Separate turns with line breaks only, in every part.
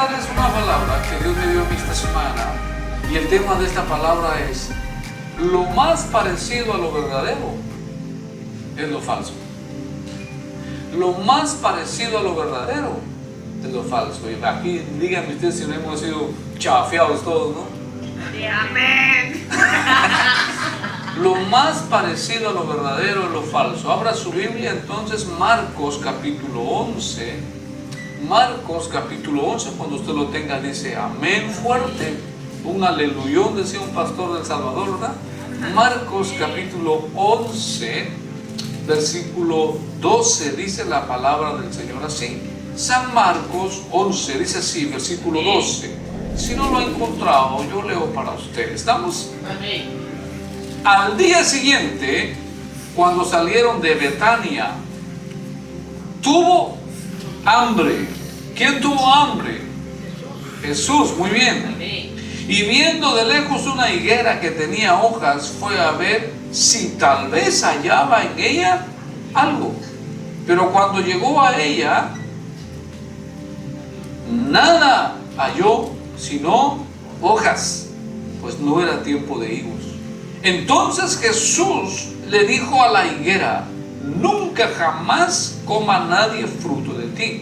darles una palabra que Dios me dio a mí esta semana. Y el tema de esta palabra es: lo más parecido a lo verdadero es lo falso. Lo más parecido a lo verdadero es lo falso. Y aquí díganme ustedes si no hemos sido chafiados todos, ¿no?
Amén.
Lo más parecido a lo verdadero es lo falso. Abra su Biblia entonces, Marcos capítulo 11. Marcos capítulo 11, cuando usted lo tenga, dice amén fuerte. Un aleluyón, decía un pastor del Salvador, ¿verdad? Marcos capítulo 11, versículo 12, dice la palabra del Señor así. San Marcos 11, dice así, versículo 12. Si no lo ha encontrado, yo leo para usted. ¿Estamos?
Amén.
Al día siguiente, cuando salieron de Betania, tuvo hambre. ¿Quién tuvo hambre? Jesús, muy bien.
Amén.
Y viendo de lejos una higuera que tenía hojas, fue a ver si tal vez hallaba en ella algo. Pero cuando llegó a ella, nada halló sino hojas, pues no era tiempo de higos. Entonces Jesús le dijo a la higuera: nunca jamás coma nadie fruto de ti.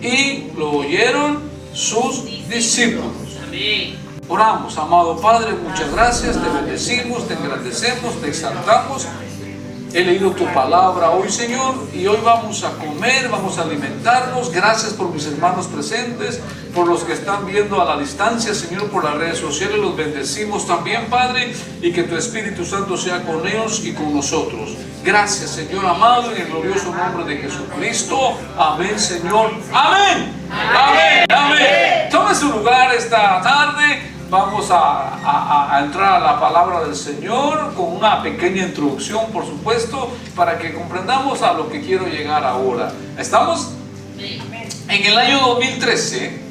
Y lo oyeron sus discípulos.
Amén.
Oramos. Amado Padre, muchas gracias, te bendecimos, te engrandecemos, te exaltamos. He leído tu palabra hoy, Señor, y hoy vamos a comer, vamos a alimentarnos. Gracias por mis hermanos presentes, por los que están viendo a la distancia, Señor, por las redes sociales. Los bendecimos también, Padre, y que tu Espíritu Santo sea con ellos y con nosotros. Gracias, Señor amado, en el glorioso nombre de Jesucristo. Amén, Señor. Amén. Amén. Amén. Tome su lugar esta tarde. Vamos a entrar a la palabra del Señor con una pequeña introducción, por supuesto, para que comprendamos a lo que quiero llegar ahora. ¿Estamos? En el año 2013,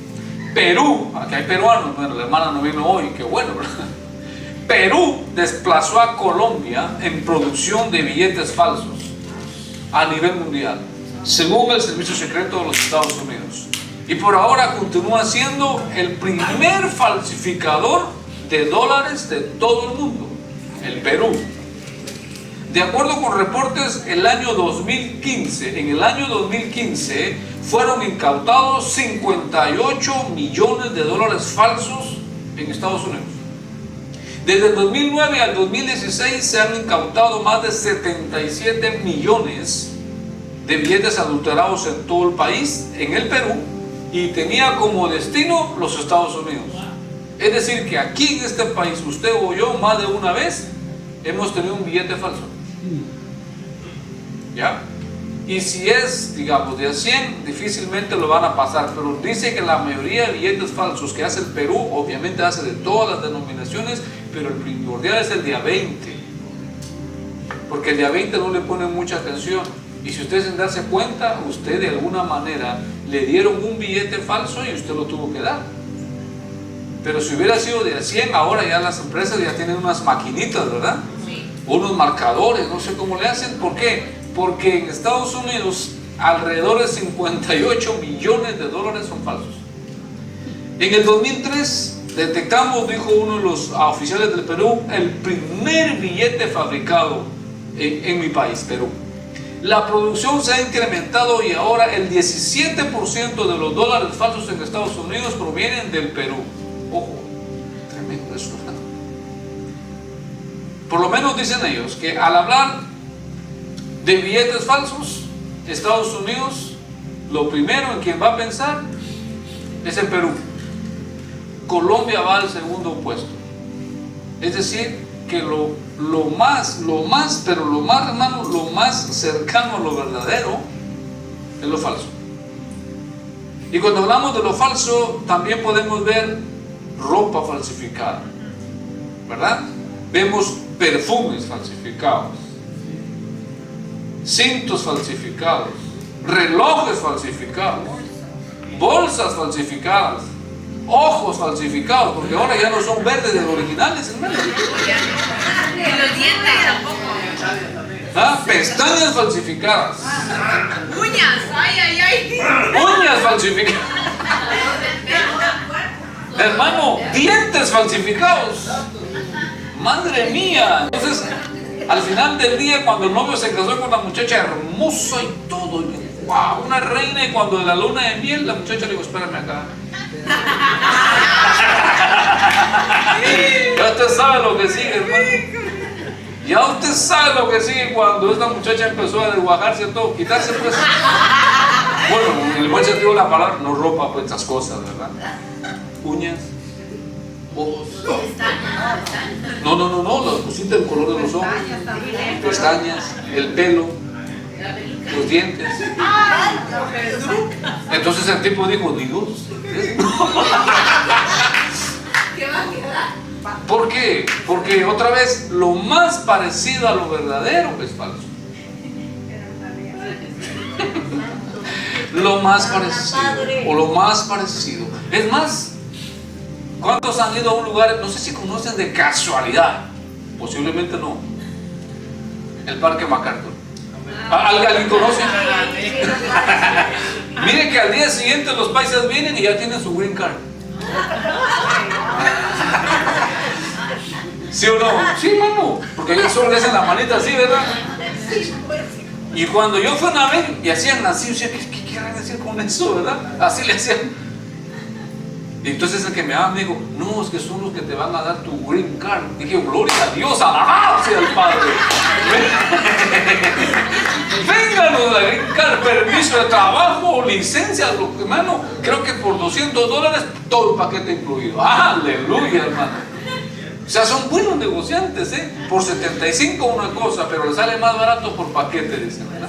Perú, aquí hay peruanos, bueno, la hermana no vino hoy, qué bueno, ¿verdad? Perú desplazó a Colombia en producción de billetes falsos a nivel mundial, según el Servicio Secreto de los Estados Unidos. Y por ahora continúa siendo el primer falsificador de dólares de todo el mundo, el Perú. De acuerdo con reportes, en el año 2015 fueron incautados 58 millones de dólares falsos en Estados Unidos. Desde el 2009 al 2016 se han incautado más de 77 millones de billetes adulterados en todo el país, en el Perú, y tenía como destino los Estados Unidos. Es decir, que aquí en este país, usted o yo, más de una vez hemos tenido un billete falso. ¿Ya? Y si es, digamos, de a 100, difícilmente lo van a pasar, pero dice que la mayoría de billetes falsos que hace el Perú, obviamente hace de todas las denominaciones, pero el primordial es el de a 20, porque el de a 20 no le ponen mucha atención. Y si usted sin darse cuenta, usted de alguna manera le dieron un billete falso y usted lo tuvo que dar. Pero si hubiera sido de a 100, ahora ya las empresas ya tienen unas maquinitas, ¿verdad?
Sí.
Unos marcadores, no sé cómo le hacen. ¿Por qué? Porque en Estados Unidos alrededor de 58 millones de dólares son falsos. En el 2003 detectamos, dijo uno de los oficiales del Perú, el primer billete fabricado en mi país, Perú. La producción se ha incrementado y ahora el 17% de los dólares falsos en Estados Unidos provienen del Perú. Ojo, tremendo eso, ¿verdad? Por lo menos dicen ellos que al hablar de billetes falsos, Estados Unidos, lo primero en quien va a pensar es en Perú. Colombia va al segundo puesto. Es decir, que lo más, hermano, lo más cercano a lo verdadero es lo falso. Y cuando hablamos de lo falso, también podemos ver ropa falsificada, ¿verdad? Vemos perfumes falsificados, cintos falsificados, relojes falsificados, bolsas falsificadas, ojos falsificados, porque ahora ya no son verdes de los originales, hermano.
Y los dientes tampoco.
¿Ah? Pestañas falsificadas,
Uñas, ay, ay, ay.
uñas falsificadas. Hermano, dientes falsificados. Madre mía. Entonces, al final del día, cuando el novio se casó con una muchacha hermosa y todo, wow, una reina, y cuando de la luna de miel, la muchacha le dijo, espérame acá. Ya usted sabe lo que sigue, hermano. Ya usted sabe lo que sigue cuando esta muchacha empezó a desguajarse todo, quitarse pues, bueno, en el buen sentido de la palabra, no ropa, pues estas cosas, ¿verdad? Uñas, ojos. No, las cositas del color de los ojos, pestañas, el pelo, los dientes. Entonces el tipo dijo, Dios, ¿por qué? Porque otra vez lo más parecido a lo verdadero es falso. Lo más parecido, o lo más parecido. Es más, ¿cuántos han ido a un lugar, no sé si conocen de casualidad, posiblemente no, el Parque MacArthur? ¿Alguien conoce? Mire que al día siguiente los paisas vienen y ya tienen su green card. ¿Sí o no? Sí, mano, porque ellos solo le hacen la manita así, ¿verdad? Y cuando yo fui a ver y hacían así, yo decía, ¿qué quieren decir con eso, verdad? Así le hacían. Y entonces el que me daba me dijo, no, es que son los que te van a dar tu green card. Dije, gloria a Dios, alabado sea el Padre. Vénganos la green card, permiso de trabajo, licencia, hermano, creo que por $200 todo el paquete incluido. Aleluya, hermano. O sea, son buenos negociantes, ¿eh? Por 75 una cosa, pero les sale más barato por paquete, dicen, ¿verdad?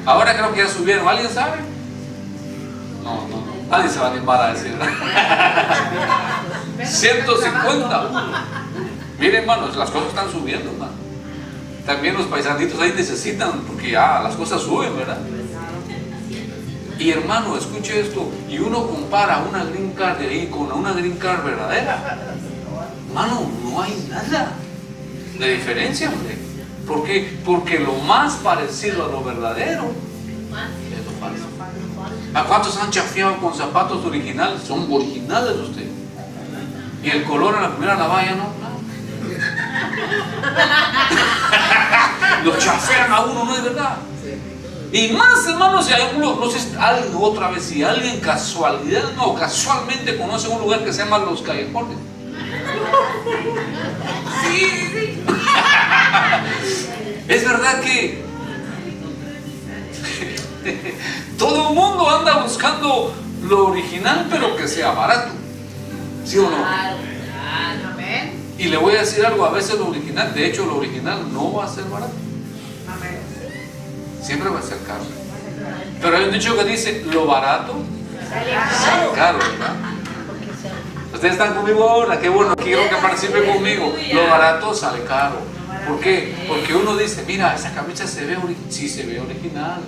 Ahora creo que ya subieron. ¿Alguien sabe? No. Nadie se va a animar a decir, ¿verdad? 150. Miren, hermanos, las cosas están subiendo, hermano. También los paisanitos ahí necesitan, porque ya las cosas suben, ¿verdad? Y hermano, escuche esto, y uno compara una green card de ahí con una green card verdadera. Hermano, no hay nada de diferencia, hombre. ¿Por qué? Porque lo más parecido a lo verdadero es lo falso. ¿A cuántos han chafiado con zapatos originales? Son originales ustedes. Y el color en la primera lavalla no. Lo chafean a uno, no es verdad. Y más, hermanos, si hay uno, no sé, alguien otra vez, si alguien casualmente conoce un lugar que se llama Los Callejones. Sí. Es verdad que todo el mundo anda buscando lo original, pero que sea barato. ¿Sí o no? Y le voy a decir algo, a veces lo original, de hecho lo original no va a ser barato. Siempre va a ser caro. Pero hay un dicho que dice, lo barato sale caro, ¿verdad? Ustedes están conmigo ahora, qué bueno, quiero que participen conmigo. Lo barato sale caro. ¿Por qué? Porque uno dice, mira, esa camisa se ve original. Sí, se ve original.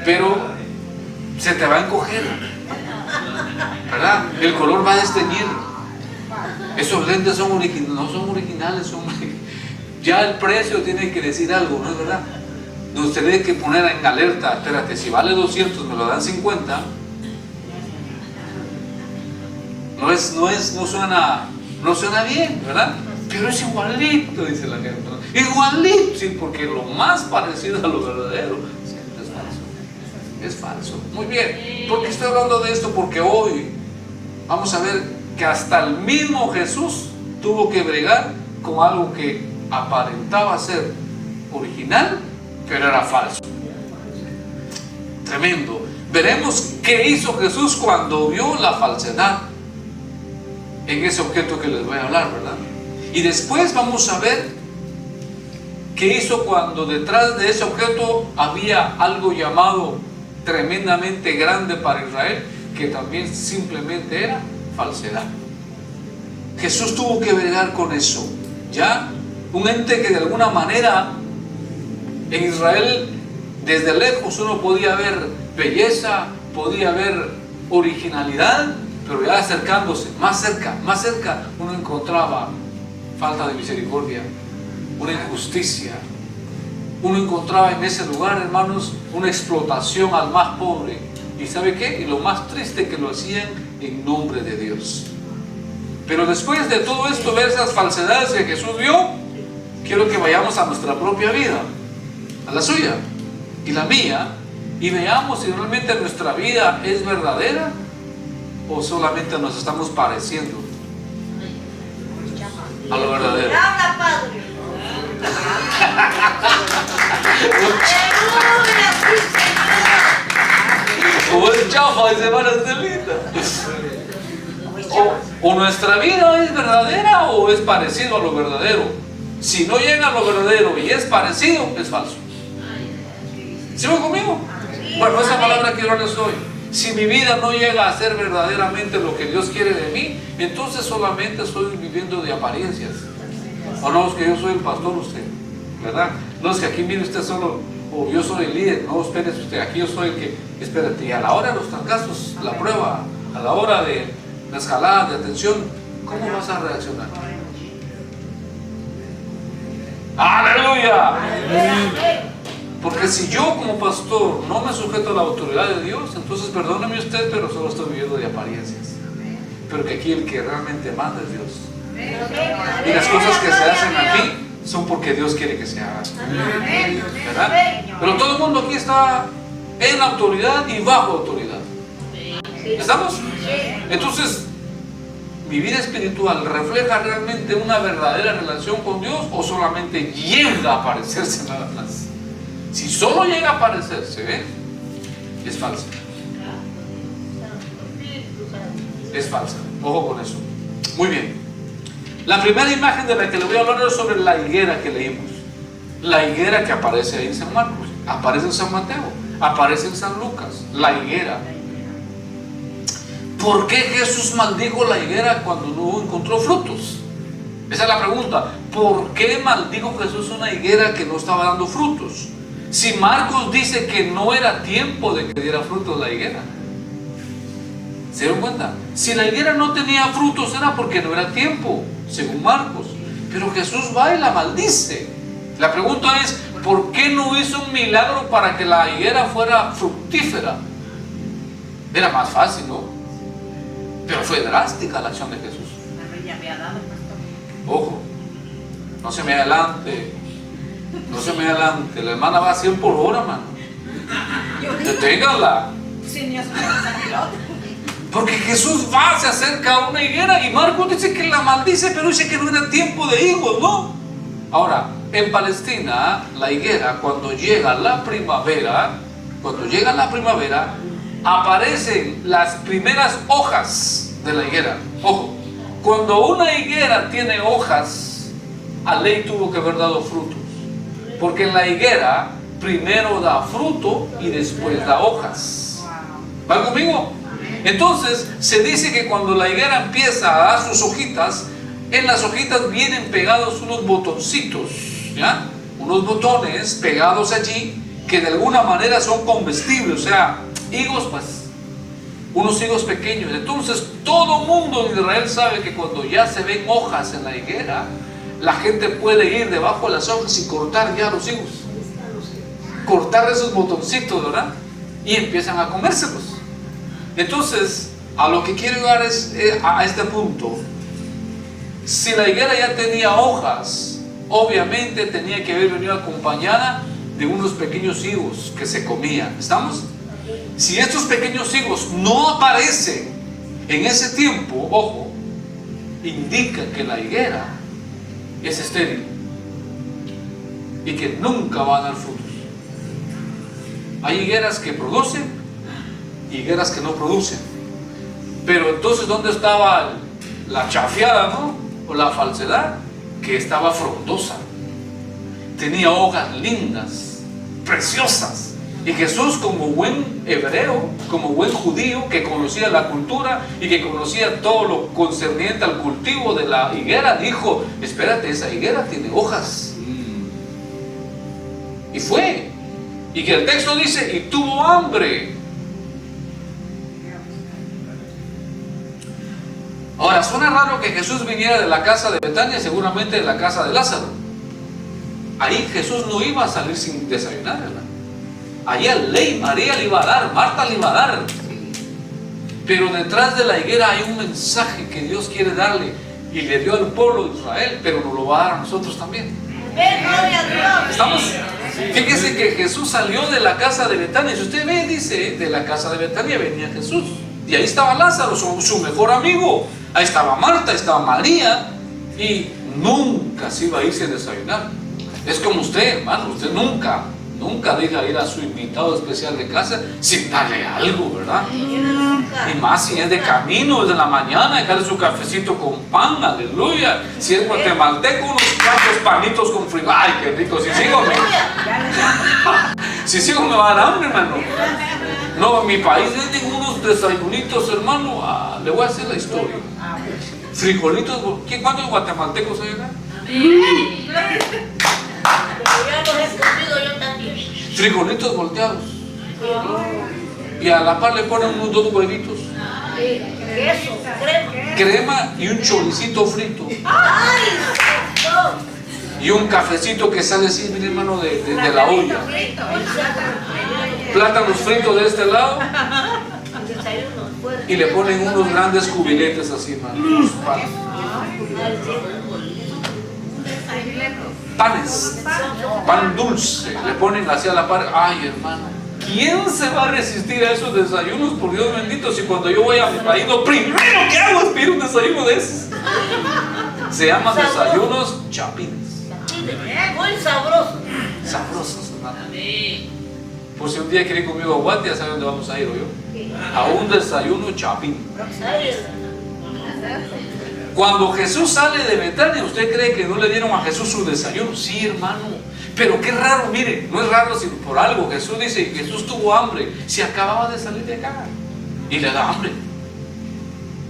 Pero se te va a encoger, ¿verdad? El color va a desteñir. Esos lentes son no son originales, ya el precio tiene que decir algo, ¿no es verdad? Usted tiene que poner en alerta, espérate, si vale 200 me lo dan 50. No suena bien, ¿verdad? Pero es igualito, dice la gente. Igualito, sí, porque lo más parecido a lo verdadero siempre es falso. Es falso. Muy bien. ¿Por qué estoy hablando de esto? Porque hoy vamos a ver que hasta el mismo Jesús tuvo que bregar con algo que aparentaba ser original, pero era falso. Tremendo. Veremos qué hizo Jesús cuando vio la falsedad en ese objeto que les voy a hablar, ¿verdad? Y después vamos a ver qué hizo cuando detrás de ese objeto había algo llamado tremendamente grande para Israel, que también simplemente era falsedad. Jesús tuvo que bregar con eso, ¿ya? Un ente que de alguna manera en Israel desde lejos uno podía ver belleza, podía ver originalidad, pero ya acercándose, más cerca uno encontraba falta de misericordia, una injusticia, uno encontraba en ese lugar, hermanos, una explotación al más pobre. ¿Y sabe qué? Y lo más triste, que lo hacían en nombre de Dios. Pero después de todo esto, ver esas falsedades que Jesús vio, quiero que vayamos a nuestra propia vida, a la suya y la mía, y veamos si realmente nuestra vida es verdadera o solamente nos estamos pareciendo a lo verdadero.
Habla, Padre.
O es chafa, dice hermana Estelita. O nuestra vida es verdadera o es parecido a lo verdadero. Si no llega a lo verdadero y es parecido, es falso. ¿Sí van conmigo? Bueno, esa palabra quiero darles hoy. Si mi vida no llega a ser verdaderamente lo que Dios quiere de mí, entonces solamente estoy viviendo de apariencias. O no es que yo soy el pastor, usted, ¿verdad? No es que aquí mire usted solo, o yo soy el líder. No, espérese usted, aquí yo soy el que, espérate, y a la hora de los fracasos, la prueba, a la hora de la escalada de atención, ¿cómo vas a reaccionar? ¡Aleluya! Porque si yo como pastor no me sujeto a la autoridad de Dios, entonces perdóneme usted, pero solo estoy viviendo de apariencias. Pero que aquí el que realmente manda es Dios. Y las cosas que se hacen aquí son porque Dios quiere que se hagan. ¿Verdad? Pero todo el mundo aquí está en autoridad y bajo autoridad. ¿Estamos? Entonces, ¿mi vida espiritual refleja realmente una verdadera relación con Dios o solamente llega a parecerse nada más? Si solo llega a parecerse, es falsa. Es falsa. Ojo con eso. Muy bien. La primera imagen de la que le voy a hablar es sobre la higuera que leímos. La higuera que aparece ahí en San Marcos, aparece en San Mateo, aparece en San Lucas. La higuera. ¿Por qué Jesús maldijo la higuera cuando no encontró frutos? Esa es la pregunta. ¿Por qué maldijo Jesús una higuera que no estaba dando frutos? Si Marcos dice que no era tiempo de que diera frutos la higuera. ¿Se dieron cuenta? Si la higuera no tenía frutos era porque no era tiempo, según Marcos. Pero Jesús va y la maldice. La pregunta es, ¿por qué no hizo un milagro para que la higuera fuera fructífera? Era más fácil, ¿no? Pero fue drástica la acción de Jesús. Ojo, no se me adelante. No se me adelante. La hermana va a 100 por hora, mano. Deténgala. Porque Jesús va, se acerca a una higuera y Marcos dice que la maldice, pero dice que no era tiempo de higos, ¿no? Ahora, en Palestina, la higuera, cuando llega la primavera, aparecen las primeras hojas de la higuera. Ojo, cuando una higuera tiene hojas, a ley tuvo que haber dado frutos. Porque en la higuera primero da fruto y después da hojas. ¿Van conmigo? Entonces se dice que cuando la higuera empieza a dar sus hojitas, en las hojitas vienen pegados unos botoncitos, ¿ya? Unos botones pegados allí que de alguna manera son comestibles, o sea, higos, pues, unos higos pequeños. Entonces todo mundo en Israel sabe que cuando ya se ven hojas en la higuera, la gente puede ir debajo de las hojas y cortar ya los higos, cortar esos botoncitos, ¿verdad? Y empiezan a comérselos. Entonces, a lo que quiero llegar es a este punto. Si la higuera ya tenía hojas, obviamente tenía que haber venido acompañada de unos pequeños higos que se comían. ¿Estamos? Si estos pequeños higos no aparecen en ese tiempo, ojo, indica que la higuera es estéril y que nunca va a dar frutos. Hay higueras que producen y higueras que no producen. Pero entonces, ¿dónde estaba la chafiada, no? O la falsedad, que estaba frondosa, tenía hojas lindas, preciosas. Y Jesús, como buen hebreo, como buen judío que conocía la cultura y que conocía todo lo concerniente al cultivo de la higuera, dijo: espérate, esa higuera tiene hojas. Y fue. Y que el texto dice: y tuvo hambre. Ahora, suena raro que Jesús viniera de la casa de Betania, seguramente de la casa de Lázaro. ahí Jesús no iba a salir sin desayunar, ¿verdad? Ahí a ley, María le iba a dar, Marta le iba a dar. Pero detrás de la higuera hay un mensaje que Dios quiere darle y le dio al pueblo de Israel, pero nos lo va a dar a nosotros también. ¿Estamos? Fíjese que Jesús salió de la casa de Betania. Si usted ve, dice, de la casa de Betania venía Jesús. Y ahí estaba Lázaro, su mejor amigo. Ahí estaba Marta, ahí estaba María. Y nunca se iba a irse a desayunar. Es como usted, hermano, usted nunca deja ir a su invitado especial de casa sin darle algo, ¿verdad? Y más si es de camino, desde la mañana, dejarle su cafecito con pan, aleluya. Si es guatemalteco, unos cuantos panitos con frijol. ¡Ay, qué rico! Si sigo me va a dar hambre, hermano. No, en mi país venden unos desayunitos, hermano. Le voy a hacer la historia. Frijolitos, ¿cuántos guatemaltecos hay acá? Frijolitos volteados. Y a la par le ponen unos 2 huevitos,
Queso,
crema y un choricito frito. Y un cafecito que sale así, mire, hermano, de la olla. Plátanos fritos de este lado. Y le ponen unos grandes cubiletes así, hermano. Panes, pan dulce, le ponen hacia la par. Ay, hermano, ¿quién se va a resistir a esos desayunos? Por Dios bendito, si cuando yo voy a mi país lo primero que hago es pedir un desayuno de esos. Se llaman desayunos chapines.
muy sabroso.
Sabrosos, hermano. Por si un día quiere ir conmigo a Guate, ya sabe dónde vamos a ir, ¿o yo? A un desayuno chapín. Cuando Jesús sale de Betania, ¿usted cree que no le dieron a Jesús su desayuno? Sí, hermano. Pero qué raro, mire, no es raro sino por algo. Jesús dice, Jesús tuvo hambre. Si acababa de salir de acá y le da hambre.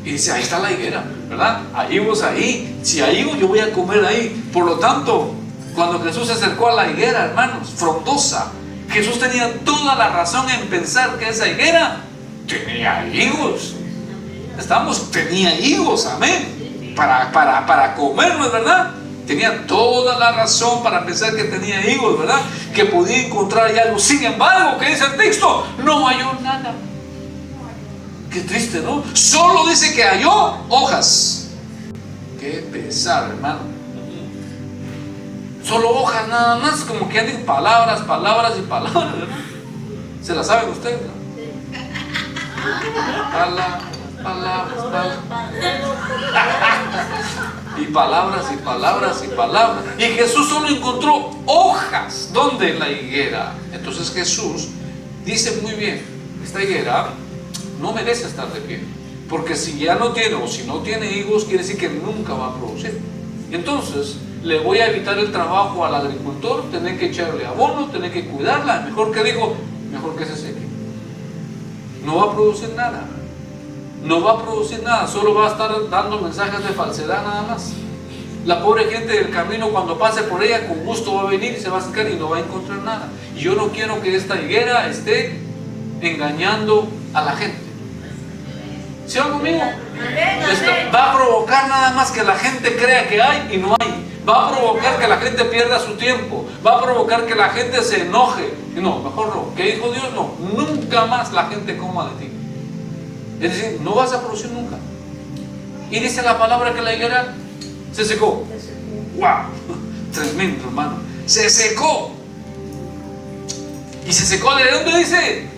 Y dice, ahí está la higuera, ¿verdad? Ahí vos ahí. Si ahí yo voy a comer ahí. Por lo tanto, cuando Jesús se acercó a la higuera, hermanos, frondosa, Jesús tenía toda la razón en pensar que esa higuera tenía higos. Tenía higos, amén. Para comer, ¿no es verdad? Tenía toda la razón para pensar que tenía higos, ¿verdad? Que podía encontrar ahí algo. Sin embargo, ¿qué dice el texto? No halló nada. Qué triste, ¿no? Solo dice que halló hojas. Qué pesar, hermano. Solo hojas nada más, como que anden palabras y palabras, ¿verdad? ¿Se la saben ustedes, no? Palabras. Y palabras. Y Jesús solo encontró hojas. ¿Dónde? En la higuera. Entonces Jesús dice muy bien, esta higuera no merece estar de pie, porque si ya no tiene, o si no tiene higos, quiere decir que nunca va a producir. Entonces le voy a evitar el trabajo al agricultor, tener que echarle abono, tener que cuidarla. Mejor que se seque. No va a producir nada. Solo va a estar dando mensajes de falsedad nada más. La pobre gente del camino, cuando pase por ella, con gusto va a venir y se va a acercar y no va a encontrar nada. Y yo no quiero que esta higuera esté engañando a la gente. ¿Sí van conmigo? Va a provocar nada más que la gente crea que hay y no hay. Va a provocar que la gente pierda su tiempo. Va a provocar que la gente se enoje. No, mejor no. ¿Qué dijo Dios? No, nunca más la gente coma de ti. Es decir, no vas a producir nunca. Y dice la palabra que la higuera se secó. ¡Wow! Tremendo, hermano. Se secó. ¿Y se secó de dónde dice?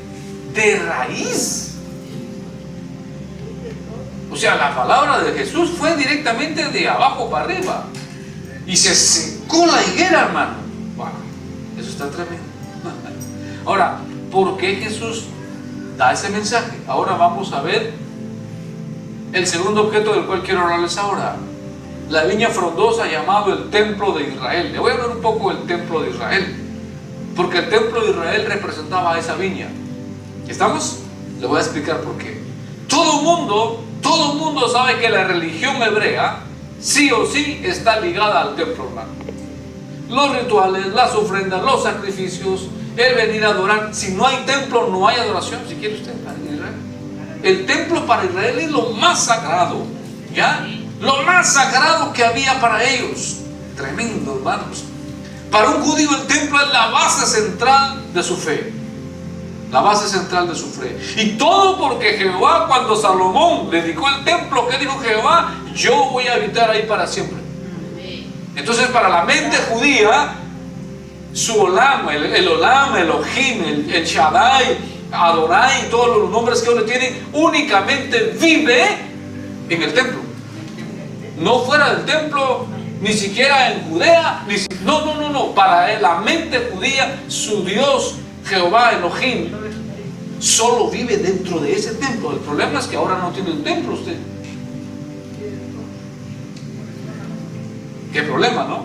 De raíz. O sea, la palabra de Jesús fue directamente de abajo para arriba. Y se secó la higuera, hermano. ¡Wow! Eso está tremendo. Ahora, ¿por qué Jesús da ese mensaje? Ahora vamos a ver el segundo objeto del cual quiero hablarles ahora. La viña frondosa, llamado el templo de Israel. Le voy a hablar un poco del templo de Israel, porque el templo de Israel representaba a esa viña. ¿Estamos? Le voy a explicar por qué. Todo el mundo sabe que la religión hebrea sí o sí está ligada al templo, hermano. Los rituales, las ofrendas, los sacrificios, el venir a adorar. Si no hay templo, no hay adoración. Si quiere usted, para Israel, el templo para Israel es lo más sagrado, ¿ya? Lo más sagrado que había para ellos. Tremendo, hermanos. Para un judío el templo es la base central de su fe. La base central de su fe. Y todo porque Jehová, cuando Salomón dedicó el templo, ¿qué dijo Jehová? Yo voy a habitar ahí para siempre. Entonces para la mente judía, su Olam, el Olam, el Elohim, el Shaddai, Adonai, todos los nombres que uno tiene, únicamente vive en el templo. No fuera del templo, ni siquiera en Judea, no. Para la mente judía, su Dios, Jehová, Elohim, solo vive dentro de ese templo. El problema es que ahora no tiene un templo usted. ¿Qué problema, no?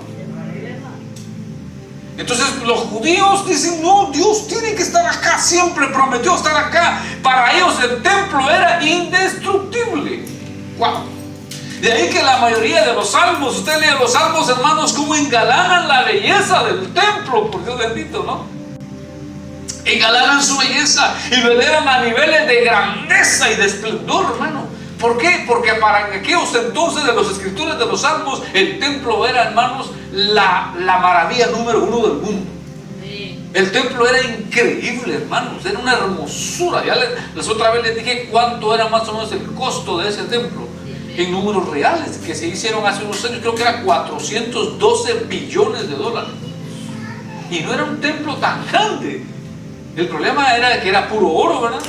Entonces los judíos dicen, no, Dios tiene que estar acá, siempre prometió estar acá. Para ellos el templo era indestructible. Wow. De ahí que la mayoría de los salmos, usted lee los salmos, hermanos, como engalanan la belleza del templo, por Dios bendito, ¿no? Engalanan su belleza y lo elevan a niveles de grandeza y de esplendor, hermano. ¿Por qué? Porque para aquellos entonces de los escritores de los salmos, el templo era, hermanos, la maravilla número uno del mundo. El templo era increíble, hermanos, era una hermosura. Ya les otra vez les dije cuánto era más o menos el costo de ese templo en números reales que se hicieron hace unos años. Creo que era 412 billones de dólares. Y no era un templo tan grande. El problema era que era puro oro, ¿verdad?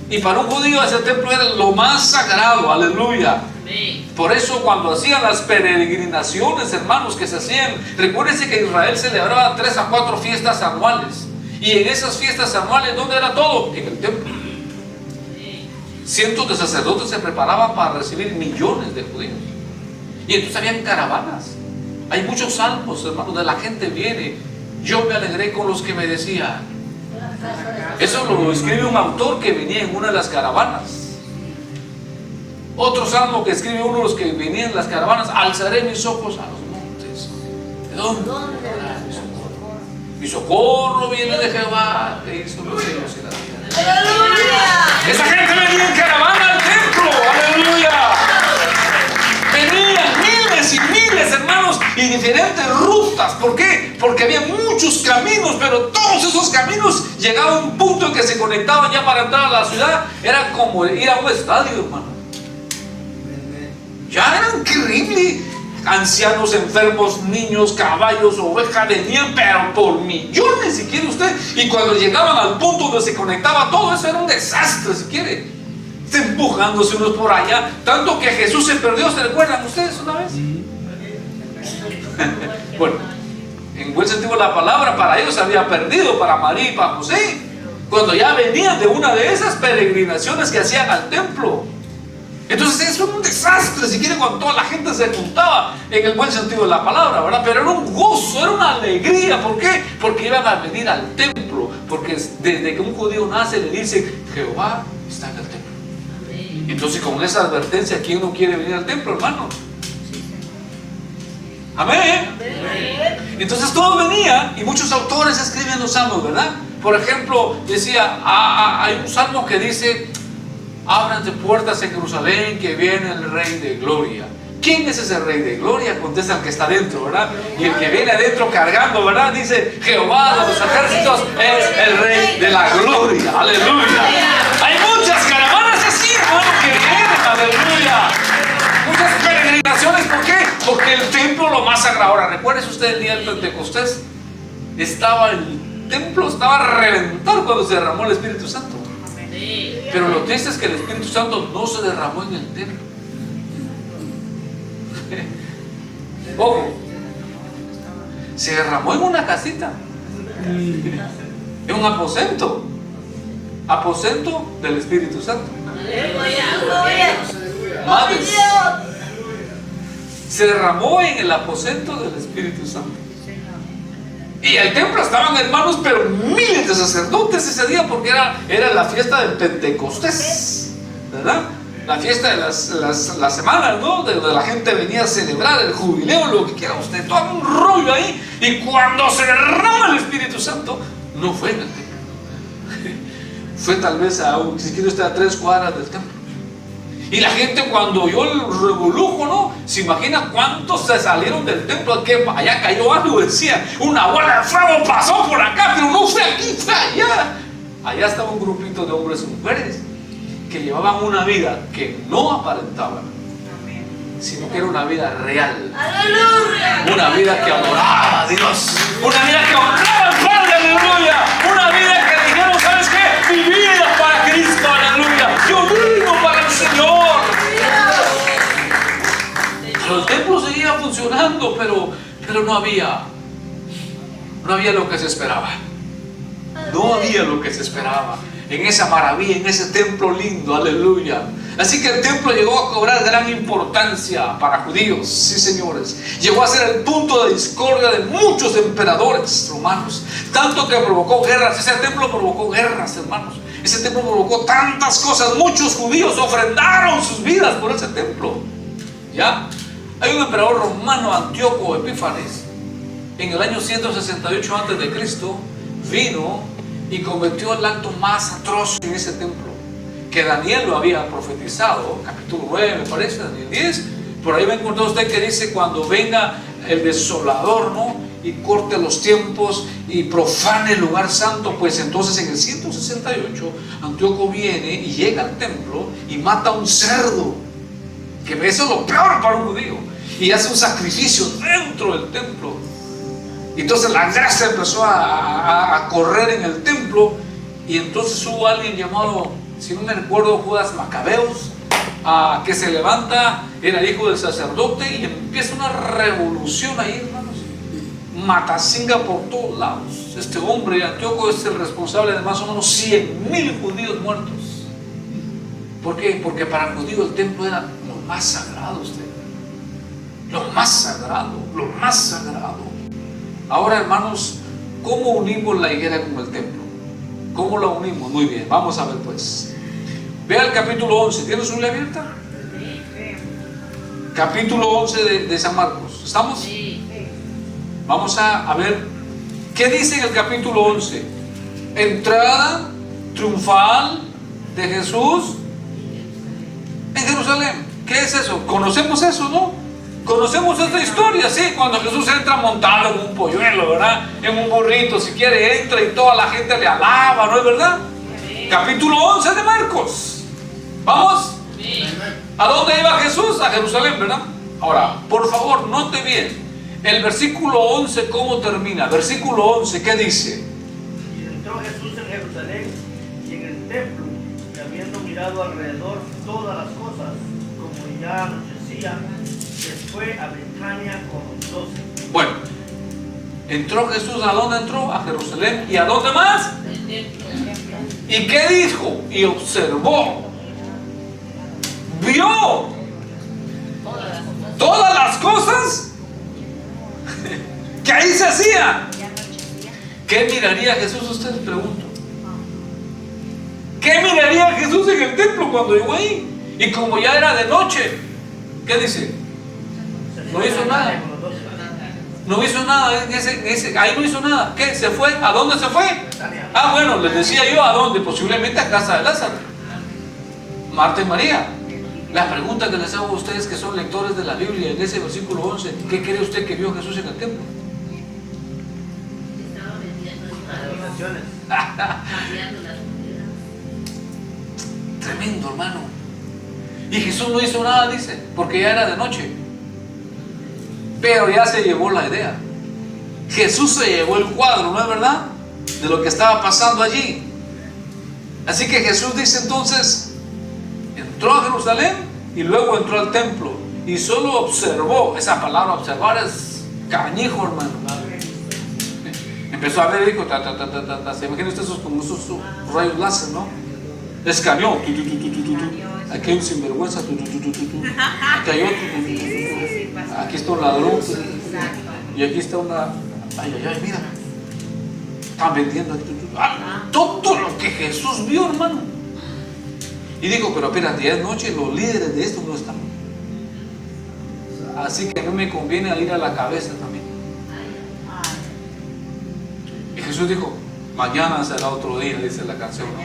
Y para un judío ese templo era lo más sagrado, aleluya. Por eso cuando hacían las peregrinaciones, hermanos, que se hacían, recuérdense que Israel celebraba 3 a 4 fiestas anuales. Y en esas fiestas anuales, ¿dónde era todo? En el templo. Cientos de sacerdotes se preparaban para recibir millones de judíos. Y entonces habían caravanas. Hay muchos salmos, hermanos, de la gente viene. Yo me alegré con los que me decían. Eso lo escribe un autor que venía en una de las caravanas. Otro salmo que escribe uno de los que venían en las caravanas: alzaré mis ojos a los montes. ¿De dónde? Mi socorro viene de Jehová, que hizo los cielos y la tierra. ¡Aleluya! Esa gente venía en caravana al templo, aleluya. Venían miles y miles, hermanos, y diferentes rutas. ¿Por qué? Porque había muchos caminos, pero todos esos caminos llegaban a un punto en que se conectaban ya para entrar a la ciudad. Era como ir a un estadio, hermano. Ya era increíble. Ancianos, enfermos, niños, caballos, ovejas, venían, pero por millones, si quiere usted. Y cuando llegaban al punto donde se conectaba todo, eso era un desastre, si quiere. Empujándose unos por allá, tanto que Jesús se perdió. ¿Se recuerdan ustedes una vez? Bueno, en buen sentido de la palabra, para ellos se había perdido, para María y para José, cuando ya venían de una de esas peregrinaciones que hacían al templo. Entonces eso era un desastre, si quiere, cuando toda la gente se juntaba, en el buen sentido de la palabra, ¿verdad? Pero era un gozo, era una alegría. ¿Por qué? Porque iban a venir al templo. Porque desde que un judío nace le dicen, Jehová está en el templo. Entonces con esa advertencia, ¿quién no quiere venir al templo, hermano? Amén. Entonces todos venían, y muchos autores escriben los salmos, ¿verdad? Por ejemplo, decía, hay un salmo que dice: ábranse puertas en Jerusalén, que viene el Rey de Gloria. ¿Quién es ese Rey de Gloria? Contesta el que está adentro, ¿verdad? Y el que viene adentro cargando, ¿verdad? Dice: Jehová de los ejércitos es el Rey de la Gloria. Aleluya. Hay muchas caravanas así, hermano, que vienen, aleluya. Muchas peregrinaciones. ¿Por qué? Porque el templo lo más sagrado. Ahora, ¿recuerda usted el día del Pentecostés? El templo estaba a reventar cuando se derramó el Espíritu Santo. Pero lo triste es que el Espíritu Santo no se derramó en el templo. Ojo, se derramó en una casita, en un aposento del Espíritu Santo. Madres, se derramó en el aposento del Espíritu Santo. Y el templo estaban, hermanos, pero miles de sacerdotes ese día, porque era la fiesta del Pentecostés, ¿verdad? La fiesta de las semanas, ¿no? Donde la gente venía a celebrar el jubileo, lo que quiera usted, todo un rollo ahí. Y cuando se derrama el Espíritu Santo, no fue en el templo. Fue tal vez si quiere usted, a 3 cuadras del templo. Y la gente cuando oyó el revolujo, ¿no? Se imagina cuántos se salieron del templo, que allá cayó algo, decía, una bola de fuego pasó por acá, pero no fue aquí, fue allá. Allá estaba un grupito de hombres y mujeres que llevaban una vida que no aparentaba, sino que era una vida real.
¡Aleluya!
Una vida que adoraba a Dios. Una vida que honraba al Padre, aleluya. Una vida que dijeron, ¿sabes qué? Mi vida para Cristo, aleluya. Yo vivo para el Señor. Pero el templo seguía funcionando, pero no había lo que se esperaba. No había lo que se esperaba en esa maravilla, en ese templo lindo, aleluya. Así que el templo llegó a cobrar gran importancia para judíos, sí señores. Llegó a ser el punto de discordia de muchos emperadores romanos, tanto que provocó guerras. Ese templo provocó guerras, hermanos. Ese templo provocó tantas cosas. Muchos judíos ofrendaron sus vidas por ese templo. ¿Ya? Hay un emperador romano, Antíoco Epífanes, en el año 168 a.C., vino y cometió el acto más atroz en ese templo, que Daniel lo había profetizado, capítulo 9 me parece, Daniel 10. Por ahí va a encontrar usted que dice: cuando venga el desolador, ¿no?, y corte los tiempos y profane el lugar santo. Pues entonces en el 168 Antíoco viene y llega al templo y mata a un cerdo, que eso es lo peor para un judío, y hace un sacrificio dentro del templo. Y entonces la grasa empezó a correr en el templo, y entonces hubo alguien llamado, si no me recuerdo, Judas Macabeos, que se levanta, era hijo del sacerdote, y empieza una revolución ahí, hermanos. Matacinga por todos lados. Este hombre, Antíoco, es el responsable de más o menos 100,000 judíos muertos. ¿Por qué? Porque para el judío el templo era lo más sagrado, lo más sagrado, lo más sagrado. Ahora, hermanos, ¿cómo unimos la higuera con el templo? ¿Cómo la unimos? Muy bien, vamos a ver pues. Vea el capítulo 11. ¿Tiene su Biblia abierta? Capítulo 11 de San Marcos. ¿Estamos?
Sí.
Vamos a ver qué dice en el capítulo 11. Entrada triunfal de Jesús en Jerusalén. ¿Qué es eso? Conocemos eso, ¿no? Conocemos esta historia, sí, cuando Jesús entra montado en un polluelo, ¿verdad? En un burrito, si quiere entra y toda la gente le alaba, ¿no es verdad? Sí. Capítulo 11 de Marcos. ¿Vamos?
Sí.
¿A dónde iba Jesús? A Jerusalén, ¿verdad? Ahora, por favor, note bien el versículo 11, ¿cómo termina? Versículo 11, ¿qué dice?
Y entró Jesús en Jerusalén y en el templo, y habiendo mirado alrededor todas las cosas, como ya anochecía, se fue a Betania con los 12.
Bueno, entró Jesús, ¿a dónde entró? A Jerusalén. ¿Y a dónde más? ¿Y qué dijo? Y observó, vio todas las cosas que ahí se hacían. ¿Qué miraría Jesús? Ustedes pregunto. ¿Qué miraría Jesús en el templo cuando llegó ahí? Y como ya era de noche, ¿qué dice? No hizo nada. No hizo nada ahí no hizo nada. ¿Qué? ¿Se fue? ¿A dónde se fue? Ah, bueno, les decía yo a dónde. Posiblemente a casa de Lázaro, Marta y María. La pregunta que les hago a ustedes que son lectores de la Biblia, en ese versículo 11, ¿qué cree usted que vio Jesús en el templo? Tremendo, hermano. Y Jesús no hizo nada, dice, porque ya era de noche. Pero ya se llevó la idea. Jesús se llevó el cuadro, ¿no es verdad?, de lo que estaba pasando allí. Así que Jesús dice entonces, entró a Jerusalén y luego entró al templo y solo observó. Esa palabra observar es cañijo, hermano. Empezó a ver y dijo, se imagina usted esos, como esos rayos láser, ¿no? Escaneó. Aquí hay un sinvergüenza. Aquí hay otro. Aquí está un ladrón. Y aquí está una. Ay, mira. Están vendiendo. Todo lo que Jesús vio, hermano. Y dijo, pero espérate, ya es noche, los líderes de esto no están. Así que a mí me conviene ir a la cabeza también. Y Jesús dijo, mañana será otro día, dice la canción, ¿no?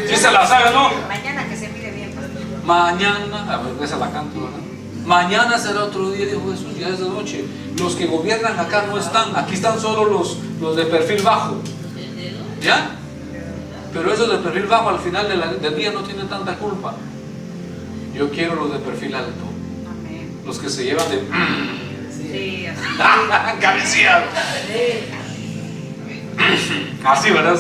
Sí se la sabe, ¿no?
Mañana que se
Mañana, a ver, esa la canto, ¿verdad? Mañana será otro día, dijo Jesús, ya es de noche. Los que gobiernan acá no están, aquí están solo los de perfil bajo. ¿Ya? Pero esos de perfil bajo al final del día no tienen tanta culpa. Yo quiero los de perfil alto. Los que se llevan de...
Sí, así.
cabeceado. Así, ¿verdad?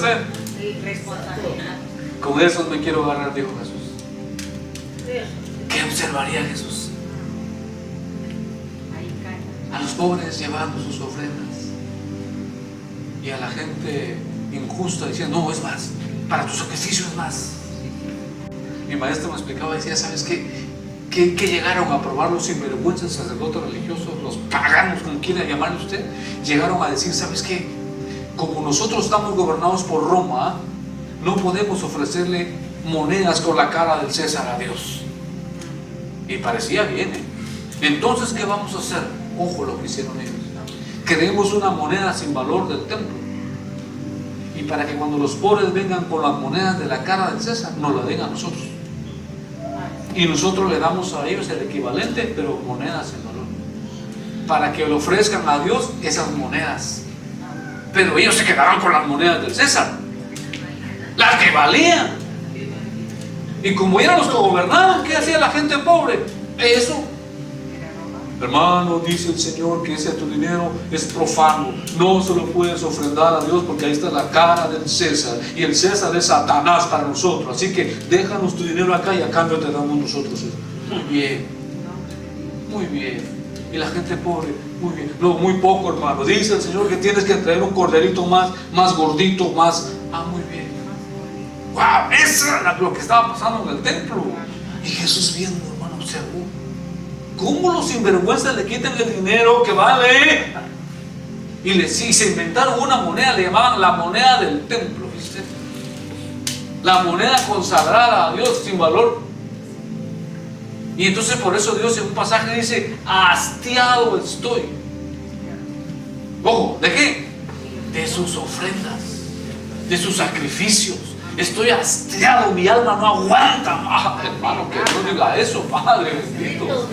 Sí, responsabilidad.
Con esos me quiero agarrar, dijo Jesús. ¿Qué observaría Jesús? A los pobres llevando sus ofrendas y a la gente injusta diciendo, no, es más, para tu sacrificio es más. Mi maestro me explicaba, decía, ¿sabes qué? Que llegaron a probar los sinvergüenzas sacerdotes religiosos, los paganos, como quiera llamarle usted, llegaron a decir, ¿sabes qué? Como nosotros estamos gobernados por Roma, no podemos ofrecerle monedas con la cara del César a Dios. Y parecía bien, ¿eh? Entonces, ¿qué vamos a hacer? Ojo lo que hicieron ellos. Creemos una moneda sin valor del templo. Y para que cuando los pobres vengan con las monedas de la cara del César, nos la den a nosotros. Y nosotros le damos a ellos el equivalente, pero monedas sin valor. Para que le ofrezcan a Dios esas monedas. Pero ellos se quedaron con las monedas del César, las que valían. Y como eran los que gobernaban, ¿qué hacía la gente pobre? Eso. Hermano, dice el Señor que ese tu dinero es profano, no se lo puedes ofrendar a Dios porque ahí está la cara del César y el César es Satanás para nosotros, así que déjanos tu dinero acá y a cambio te damos nosotros eso. Muy bien, muy bien. Y la gente pobre, muy bien. No, muy poco, hermano. Dice el Señor que tienes que traer un corderito más gordito, más. Muy bien. Wow, eso era lo que estaba pasando en el templo. Y Jesús viendo, hermano, observó cómo los sinvergüenzas le quitan el dinero que vale. Y se inventaron una moneda, le llamaban la moneda del templo, ¿viste? La moneda consagrada a Dios sin valor. Y entonces por eso Dios en un pasaje dice, hastiado estoy. Ojo, ¿de qué? De sus ofrendas, de sus sacrificios. Estoy hastiado, mi alma no aguanta. Hermano, que Dios diga eso, Padre bendito.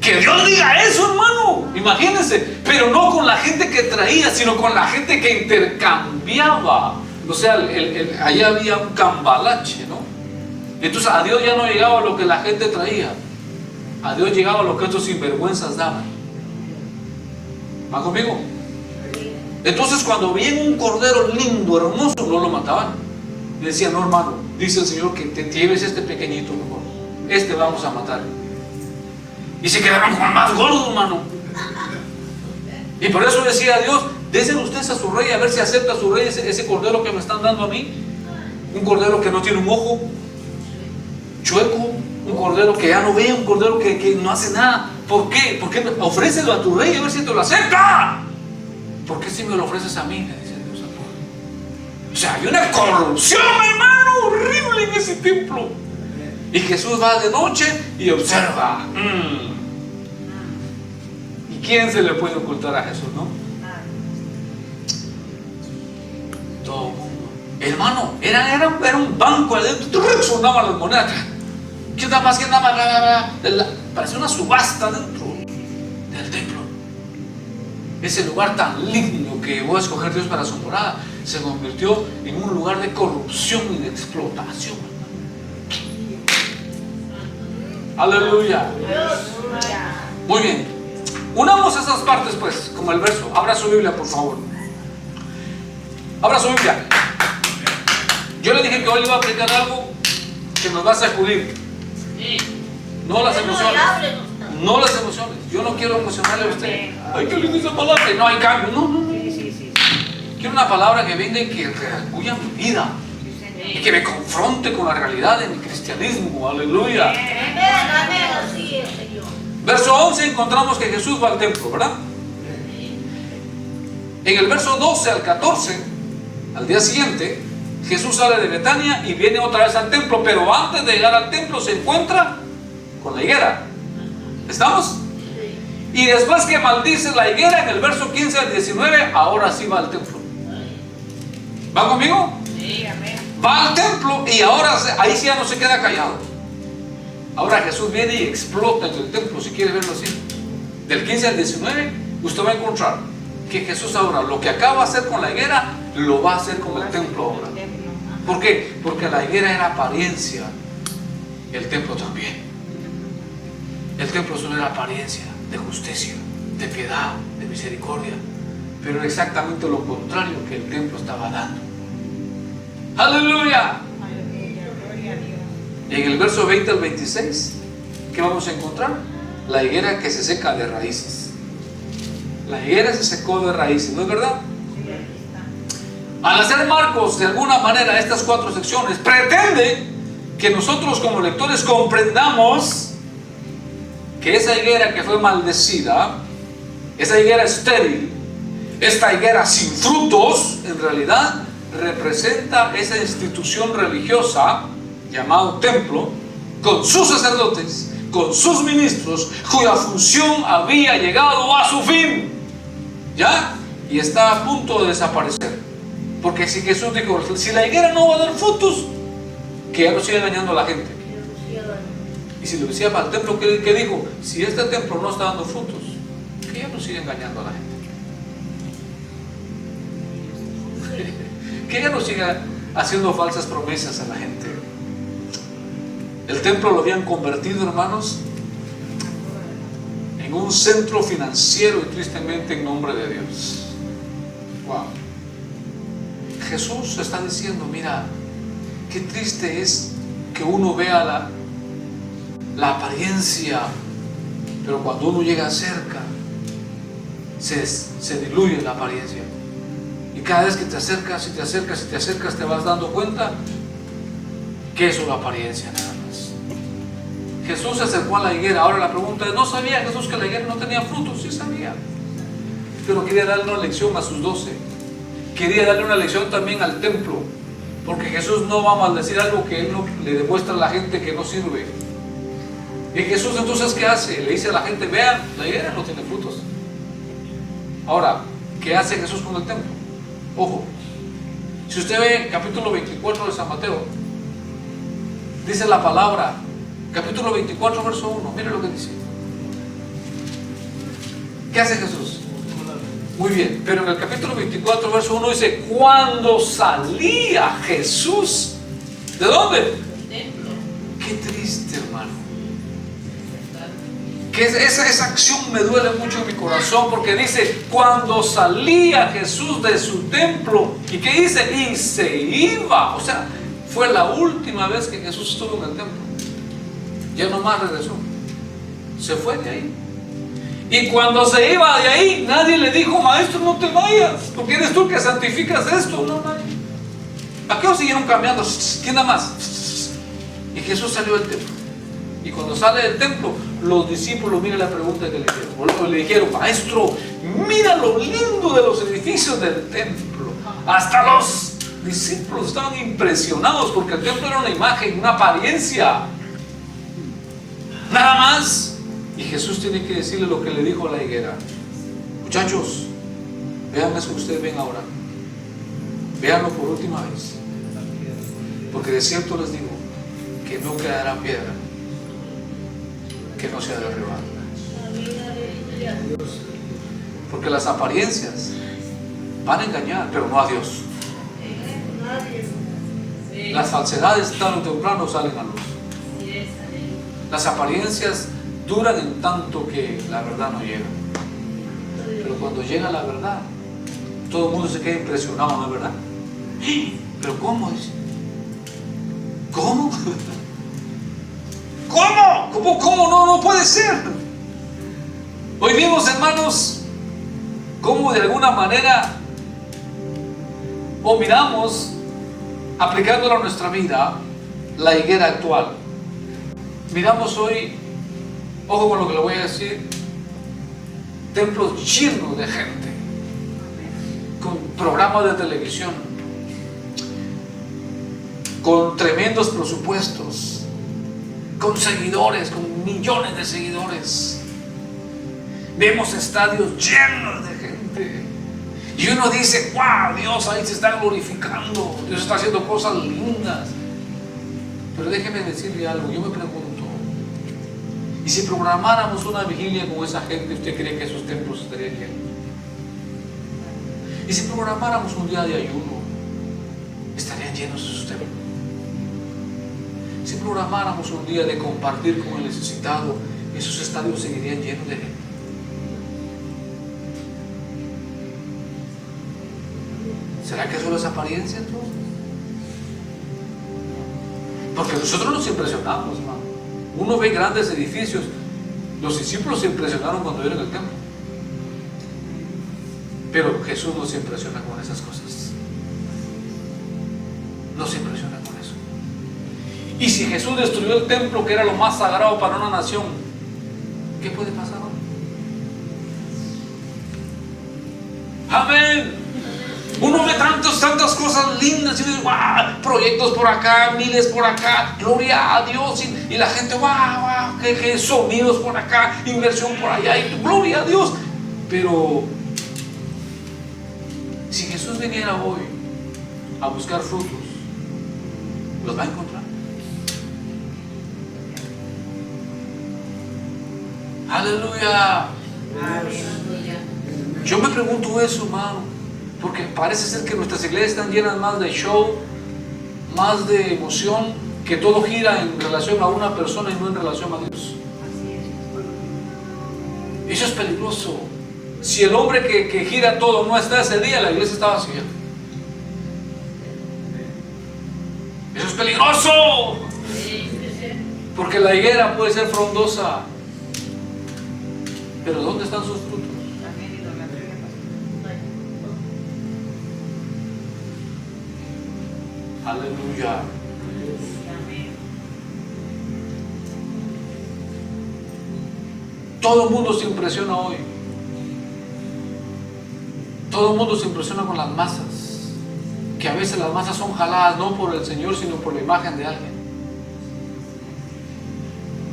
Que Dios diga eso, hermano. Imagínense, pero no con la gente que traía, sino con la gente que intercambiaba. O sea, ahí había un cambalache, ¿no? Entonces a Dios ya no llegaba lo que la gente traía, a Dios llegaba lo que estos sinvergüenzas daban. ¿Va conmigo? Entonces cuando veían un cordero lindo, hermoso, no lo mataban. Y decían, no, hermano, dice el Señor que te lleves este pequeñito mejor, este vamos a matar. Y se quedaban con el más gordo, hermano. Y por eso decía Dios, déselo ustedes a su rey, a ver si acepta a su rey ese cordero que me están dando a mí. Un cordero que no tiene un ojo, chueco, un cordero que ya no ve, un cordero que no hace nada. ¿Por qué? Porque ofrécelo a tu rey a ver si te lo acepta. ¿Por qué si me lo ofreces a mí? Le dice Dios a Pablo. O sea, hay una corrupción, hermano, horrible en ese templo. Y Jesús va de noche y observa. ¿Y quién se le puede ocultar a Jesús, no? Todo el mundo. Hermano, era un banco adentro, sonaban las monedas. ¿Quién da más? ¿Quién da más? Parecía una subasta dentro del templo. Ese lugar tan lindo que voy a escoger Dios para su morada se convirtió en un lugar de corrupción y de explotación. Aleluya. Muy bien. Unamos esas partes pues, como el verso. Abra su Biblia, por favor. Abra su Biblia. Yo le dije que hoy le iba a aplicar algo que nos va a sacudir. No las emociones. No las emociones. Yo no quiero emocionarle a usted. Ay, qué linda esa palabra. No hay cambio. No. Quiero una palabra que venga y que reacuya mi vida. Y que me confronte con la realidad de mi cristianismo. Aleluya. Verso 11 encontramos que Jesús va al templo, ¿verdad? En el verso 12 al 14, al día siguiente, Jesús sale de Betania y viene otra vez al templo, pero antes de llegar al templo se encuentra con la higuera. ¿Estamos? Y después que maldice la higuera, en el verso 15 al 19, ahora sí va al templo. ¿Va conmigo?
Sí, amén.
Va al templo y ahora ahí sí ya no se queda callado. Ahora Jesús viene y explota en el templo, si quiere verlo así. Del 15 al 19, usted va a encontrar que Jesús ahora lo que acaba de hacer con la higuera, lo va a hacer con el templo ahora. ¿Por qué? Porque la higuera era apariencia, el templo también. El templo solo era apariencia de justicia, de piedad, de misericordia, pero era exactamente lo contrario que el templo estaba dando. ¡Aleluya! En el verso 20 al 26, ¿qué vamos a encontrar? La higuera que se seca de raíces. La higuera se secó de raíces, ¿no es verdad? Al hacer Marcos de alguna manera estas 4 secciones, pretende que nosotros como lectores comprendamos que esa higuera que fue maldecida, esa higuera estéril, esta higuera sin frutos, en realidad representa esa institución religiosa llamado templo, con sus sacerdotes, con sus ministros, cuya función había llegado a su fin, ¿ya? Y está a punto de desaparecer. Porque si Jesús dijo, si la higuera no va a dar frutos, que ya no siga engañando a la gente. Y si lo decía para el templo, ¿qué dijo? Si este templo no está dando frutos, que ya no siga engañando a la gente. Que ya no siga haciendo falsas promesas a la gente. El templo lo habían convertido, hermanos, en un centro financiero y tristemente en nombre de Dios. Wow. Jesús está diciendo, mira, qué triste es que uno vea la apariencia, pero cuando uno llega cerca, se diluye la apariencia. Y cada vez que te acercas, te vas dando cuenta que eso es la apariencia nada más. Jesús se acercó a la higuera. Ahora la pregunta es, ¿no sabía Jesús que la higuera no tenía frutos? Sí sabía, pero quería darle una lección a sus 12. Quería darle una lección también al templo, porque Jesús no va a maldecir algo que Él no le demuestra a la gente que no sirve. Y Jesús entonces, ¿qué hace? Le dice a la gente, vean, la higuera no tiene frutos. Ahora, ¿qué hace Jesús con el templo? Ojo, si usted ve capítulo 24 de San Mateo, dice la palabra, capítulo 24 verso 1, mire lo que dice. ¿Qué hace Jesús? Muy bien, pero en el capítulo 24 verso 1 dice, cuando salía Jesús, ¿de dónde? Qué triste, hermano. Que esa acción me duele mucho en mi corazón, porque dice, cuando salía Jesús de su templo, ¿y qué dice? Y se iba. O sea, fue la última vez que Jesús estuvo en el templo. Ya no más regresó. Se fue de ahí. Y cuando se iba de ahí, nadie le dijo, maestro, no te vayas, porque eres tú que santificas esto. No, nadie. ¿A qué os siguieron cambiando? ¿Quién da más? Y Jesús salió del templo. Y cuando sale del templo, los discípulos, mira la pregunta que le hicieron. Le dijeron, maestro, mira lo lindo de los edificios del templo. Hasta los discípulos estaban impresionados, porque el templo era una imagen, una apariencia. Nada más. Y Jesús tiene que decirle lo que le dijo a la higuera. Muchachos, vean eso que ustedes ven ahora. Véanlo por última vez. Porque de cierto les digo que no quedará piedra que no sea derribada. Porque las apariencias van a engañar, pero no a Dios. Las falsedades tarde o temprano salen a luz. Las apariencias duran en tanto que la verdad no llega. Pero cuando llega la verdad, todo el mundo se queda impresionado, ¿no es verdad? ¿Pero cómo es? ¿Cómo? ¿Cómo? No puede ser. Hoy vimos, hermanos, cómo de alguna manera, o miramos, aplicándolo a nuestra vida, la higuera actual. Miramos hoy, ojo con lo que le voy a decir, templos llenos de gente, con programas de televisión, con tremendos presupuestos, con seguidores, con millones de seguidores. Vemos estadios llenos de gente y uno dice, wow, Dios ahí se está glorificando, Dios está haciendo cosas lindas. Pero déjeme decirle algo, yo me pregunto, Y si programáramos una vigilia con esa gente, ¿usted cree que esos templos estarían llenos? Y si programáramos un día de ayuno, estarían llenos esos templos. Si programáramos un día de compartir con el necesitado, esos estadios seguirían llenos de gente. ¿Será que solo es apariencia entonces? Porque nosotros nos impresionamos, hermano. Uno ve grandes edificios. Los discípulos se impresionaron cuando vieron el templo. Pero Jesús no se impresiona con esas cosas. No se impresiona con eso. Y si Jesús destruyó el templo, que era lo más sagrado para una nación, ¿qué puede pasar ahora? Amén. Uno ve tantas cosas lindas y dice, wow, proyectos por acá, miles por acá, gloria a Dios, y la gente, wow, que sonidos por acá, inversión por allá, y gloria a Dios. Pero si Jesús viniera hoy a buscar frutos, ¿los va a encontrar? Aleluya. Yo me pregunto eso, hermano. Porque parece ser que nuestras iglesias están llenas más de show, más de emoción, que todo gira en relación a una persona y no en relación a Dios. Eso es peligroso. Si el hombre que gira todo no está ese día, la iglesia está vacía. Eso es peligroso. Porque la higuera puede ser frondosa, pero ¿dónde están sus frutos? Aleluya. Todo el mundo se impresiona hoy. Todo el mundo se impresiona con las masas. Que a veces las masas son jaladas no por el Señor, sino por la imagen de alguien.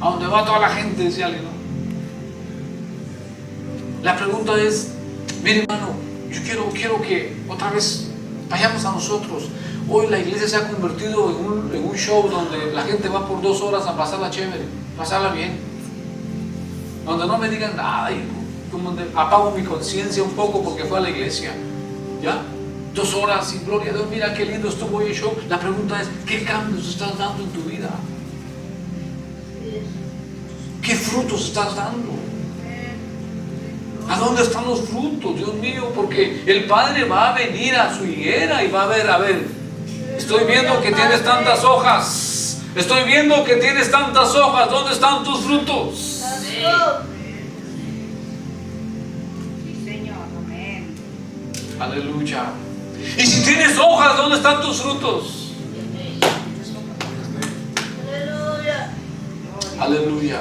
A donde va toda la gente, dice alguien, ¿no? La pregunta es, mire hermano, yo quiero que otra vez vayamos a nosotros. Hoy la iglesia se ha convertido en un show donde la gente va por 2 horas a pasarla chévere, pasarla bien, donde no me digan nada y donde apago mi conciencia un poco porque fue a la iglesia, ¿ya? 2 horas y gloria a Dios, mira qué lindo estuvo hoy el show. La pregunta es, ¿qué cambios estás dando en tu vida? ¿Qué frutos estás dando? ¿A dónde están los frutos, Dios mío? Porque el Padre va a venir a su higuera y va a ver, estoy viendo que tienes tantas hojas. Estoy viendo que tienes tantas hojas. ¿Dónde están tus frutos?
Sí, Señor, amén.
Aleluya. Y si tienes hojas, ¿dónde están tus frutos? Aleluya.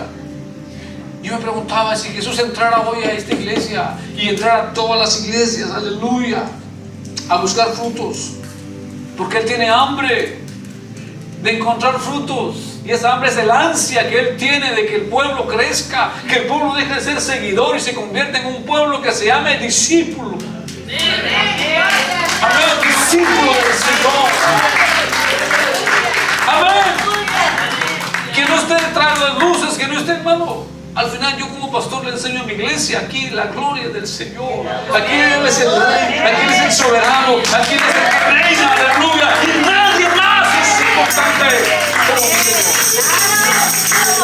Yo me preguntaba si Jesús entrara hoy a esta iglesia y entrara a todas las iglesias, aleluya, a buscar frutos. Porque Él tiene hambre de encontrar frutos. Y esa hambre es el ansia que Él tiene de que el pueblo crezca, que el pueblo deje de ser seguidor y se convierta en un pueblo que se llame discípulo. Amén, discípulo del Señor. Amén. Que no esté detrás de las luces, que no esté, hermano. Al final yo como pastor le enseño a mi iglesia aquí la gloria del Señor. Aquí Él es el rey, aquí Él es el soberano, aquí Él es el que reina, aleluya. Y nadie más es importante como mi Señor.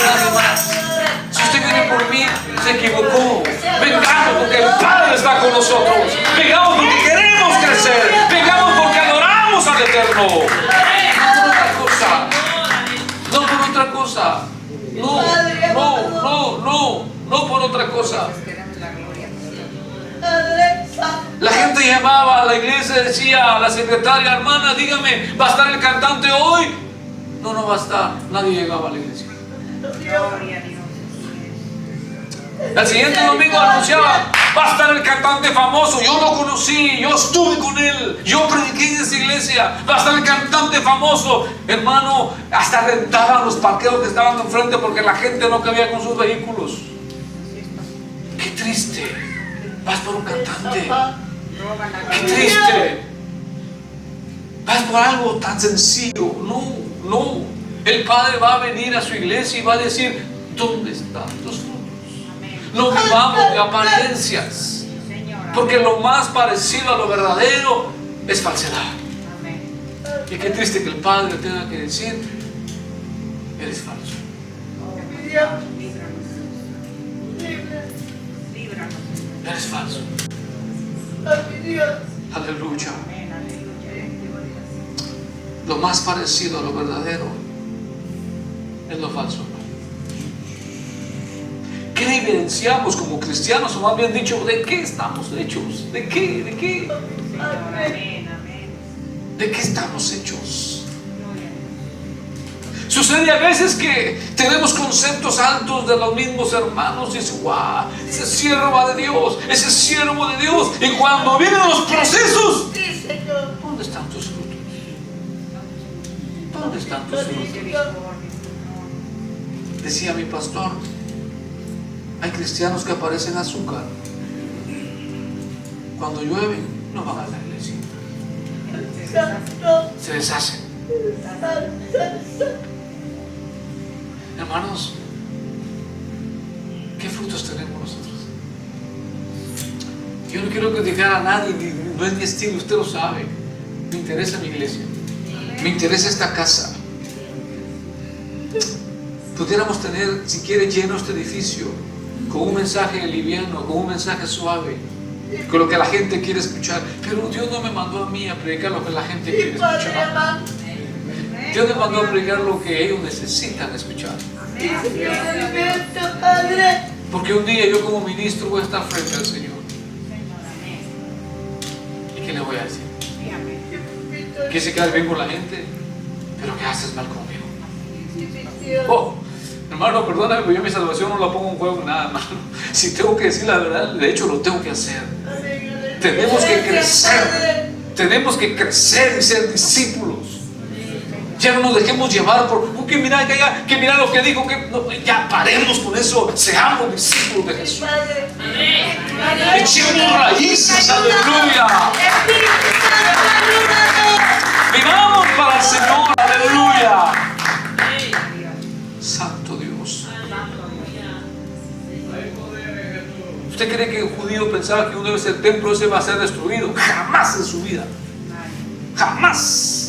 Nadie más. Si usted viene por mí, se equivocó. Vengamos porque el Padre está con nosotros. Vengamos porque queremos crecer. Vengamos porque adoramos al Eterno. No por otra cosa. No por otra cosa. No por otra cosa. La gente llamaba a la iglesia, decía a la secretaria, hermana, dígame, ¿va a estar el cantante hoy? No va a estar. Nadie llegaba a la iglesia.
Gloria a Dios.
El siguiente domingo anunciaba, va a estar el cantante famoso. Yo lo conocí, yo estuve con él, yo prediqué en esa iglesia. Va a estar el cantante famoso. Hermano, hasta rentaban los parqueos que estaban enfrente porque la gente no cabía con sus vehículos. Qué triste. Vas por un cantante. Qué triste. Vas por algo tan sencillo. No. El Padre va a venir a su iglesia y va a decir, ¿Dónde están tus frutos? No vivamos de apariencias, porque lo más parecido a lo verdadero es falsedad. Y qué triste que el Padre tenga que decir: eres falso. Eres falso. Aleluya. Lo más parecido a lo verdadero es lo falso. ¿Qué evidenciamos como cristianos? O más bien dicho, ¿de qué estamos hechos? ¿De qué? ¿De qué? ¿De qué estamos hechos? Sucede a veces que tenemos conceptos altos de los mismos hermanos y dicen: ¡guau! Ese es sierva de Dios, ese es siervo de Dios. Y cuando vienen los procesos, ¿dónde están tus frutos? ¿Dónde están tus frutos? Decía mi pastor: hay cristianos que parecen azúcar. Cuando llueve, no van a la iglesia. Se deshacen. Hermanos, ¿qué frutos tenemos nosotros? Yo no quiero criticar a nadie, no es mi estilo, usted lo sabe. Me interesa mi iglesia, me interesa esta casa. Pudiéramos tener, si quiere, lleno este edificio con un mensaje liviano, con un mensaje suave, con lo que la gente quiere escuchar. Pero Dios no me mandó a mí a predicar lo que la gente quiere escuchar. Dios me mandó a predicar lo que ellos necesitan escuchar. Porque un día yo como ministro voy a estar frente al Señor. ¿Y qué le voy a decir? Quise quedar bien con la gente, pero que haces mal conmigo. Oh, hermano, perdóname, pero yo mi salvación no la pongo en juego en nada, hermano. Si tengo que decir la verdad, de hecho lo tengo que hacer. Tenemos que crecer. Tenemos que crecer y ser discípulos. Ya no nos dejemos llevar por que mira lo que dijo, que no, ya paremos con eso. Seamos discípulos de Jesús. Echemos raíces, aleluya. Vivamos para el Señor, aleluya. Santo Dios. ¿Usted cree que un judío pensaba que uno de ese templo ese va a ser destruido? Jamás en su vida. Jamás.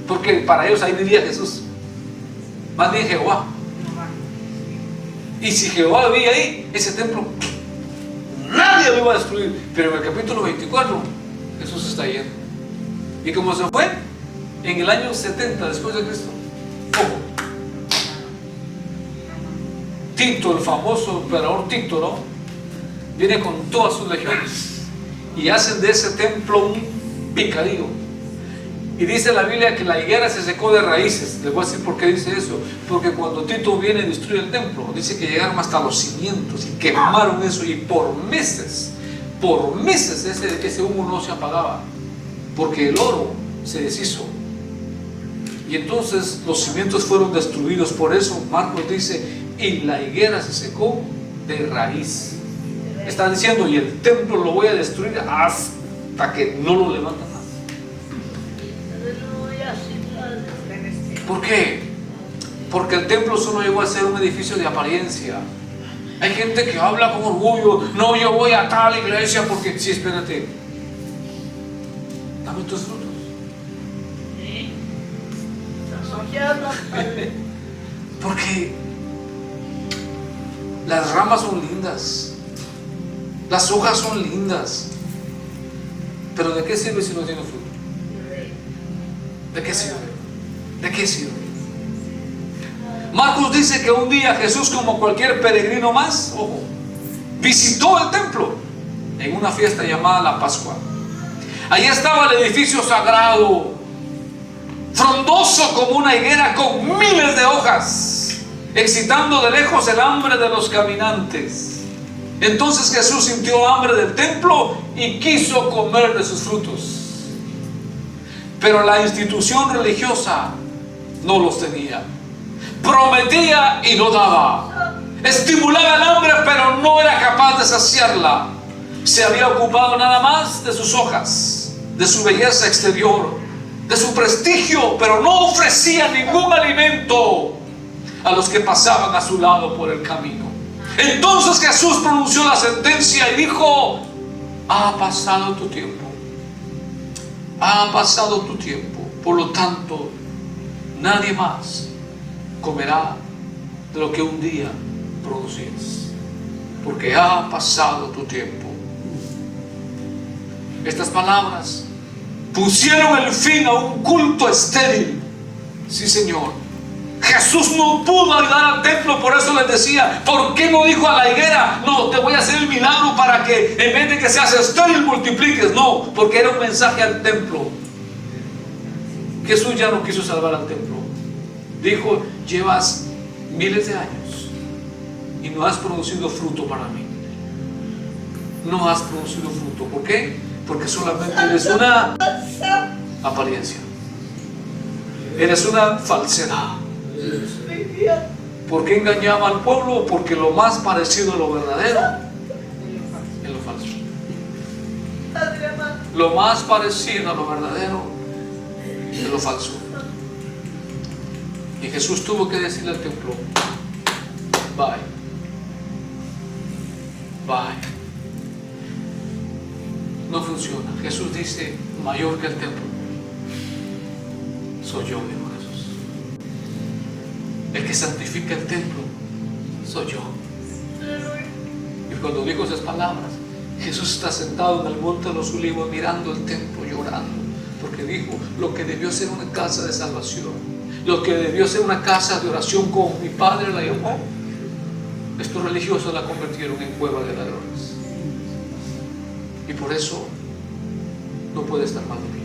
Porque para ellos ahí vivía Jesús. Más bien Jehová. Y si Jehová vivía ahí, ese templo nadie lo iba a destruir. Pero en el capítulo 24 Jesús está yendo. Y como se fue en el año 70 después de Cristo, ¿cómo? Tito, el famoso emperador Tito, ¿no? Viene con todas sus legiones y hacen de ese templo un picadillo. Y dice la Biblia que la higuera se secó de raíces. Les voy a decir por qué dice eso. Porque cuando Tito viene y destruye el templo, dice que llegaron hasta los cimientos y quemaron eso. Y por meses ese humo no se apagaba. Porque el oro se deshizo. Y entonces los cimientos fueron destruidos. Por eso Marcos dice: y la higuera se secó de raíz. Está diciendo: y el templo lo voy a destruir hasta que no lo levanten más. ¿Por qué? Porque el templo solo llegó a ser un edificio de apariencia. Hay gente que habla con orgullo: no, yo voy a tal iglesia porque... Sí, espérate, dame tus frutos. Porque las ramas son lindas, las hojas son lindas, pero ¿de qué sirve si no tiene fruto? ¿De qué sirve? ¿De qué sirve? Marcos dice que un día Jesús, como cualquier peregrino más, ojo, visitó el templo en una fiesta llamada la Pascua. Allí estaba el edificio sagrado, frondoso como una higuera con miles de hojas, excitando de lejos el hambre de los caminantes. Entonces Jesús sintió hambre del templo y quiso comer de sus frutos. Pero la institución religiosa no los tenía. Prometía y no daba. Estimulaba el hambre, pero no era capaz de saciarla. Se había ocupado nada más de sus hojas, de su belleza exterior, de su prestigio, pero no ofrecía ningún alimento. a los que pasaban a su lado por el camino. Entonces Jesús pronunció la sentencia y dijo: ha pasado tu tiempo. Ha pasado tu tiempo. Por lo tanto, nadie más comerá de lo que un día producís, porque ha pasado tu tiempo. Estas palabras pusieron el fin a un culto estéril. Sí, Señor. Jesús no pudo ayudar al templo, por eso les decía: ¿por qué no dijo a la higuera: no, te voy a hacer el milagro para que en vez de que seas estéril multipliques? No, porque era un mensaje al templo. Jesús ya no quiso salvar al templo. Dijo: llevas miles de años y no has producido fruto para mí. No has producido fruto. ¿Por qué? Porque solamente eres una apariencia. Eres una falsedad. ¿Por qué engañaba al pueblo? Porque lo más parecido a lo verdadero es lo falso. Lo más parecido a lo verdadero es lo falso. Y Jesús tuvo que decirle al templo: bye, bye. No funciona. Jesús dice: mayor que el templo soy yo, dijo Jesús. El que santifica el templo soy yo. Y cuando dijo esas palabras, Jesús está sentado en el monte de los olivos mirando el templo, llorando, porque dijo: lo que debió ser una casa de salvación, lo que debió ser una casa de oración como mi padre la llamó, estos religiosos la convirtieron en cueva de ladrones. Y por eso no puede estar mal de mí.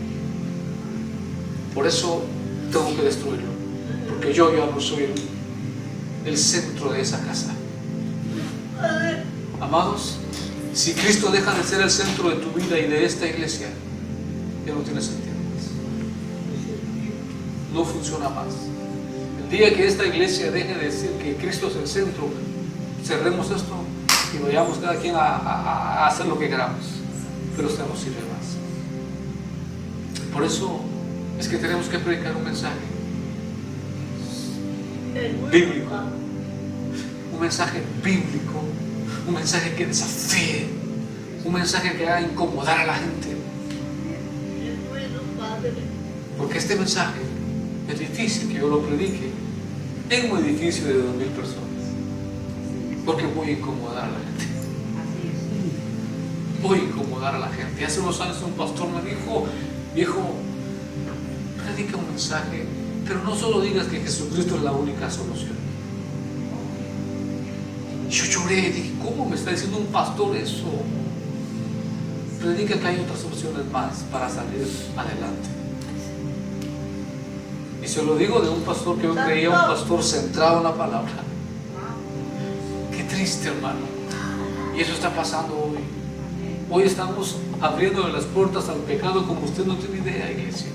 Por eso tengo que destruirlo, porque yo ya no soy el centro de esa casa. Amados, si Cristo deja de ser el centro de tu vida y de esta iglesia, ya no tiene sentido más. No funciona más. El día que esta iglesia deje de decir que Cristo es el centro, cerremos esto y vayamos cada quien a hacer lo que queramos, pero esto no sirve más. Por eso es que tenemos que predicar un mensaje bíblico, un mensaje bíblico, un mensaje que desafíe, un mensaje que haga incomodar a la gente. Porque este mensaje es difícil que yo lo predique en un edificio de 2000 personas, porque voy a incomodar a la gente. Voy a incomodar a la gente. Hace unos años un pastor me dijo: viejo, predica un mensaje, pero no solo digas que Jesucristo es la única solución. Yo lloré, dije: ¿cómo me está diciendo un pastor eso? Predica que hay otras opciones más para salir adelante. Y se lo digo de un pastor que yo creía un pastor centrado en la palabra. Qué triste, hermano. Y eso está pasando hoy. Hoy estamos abriendo las puertas al pecado como usted no tiene idea, iglesia.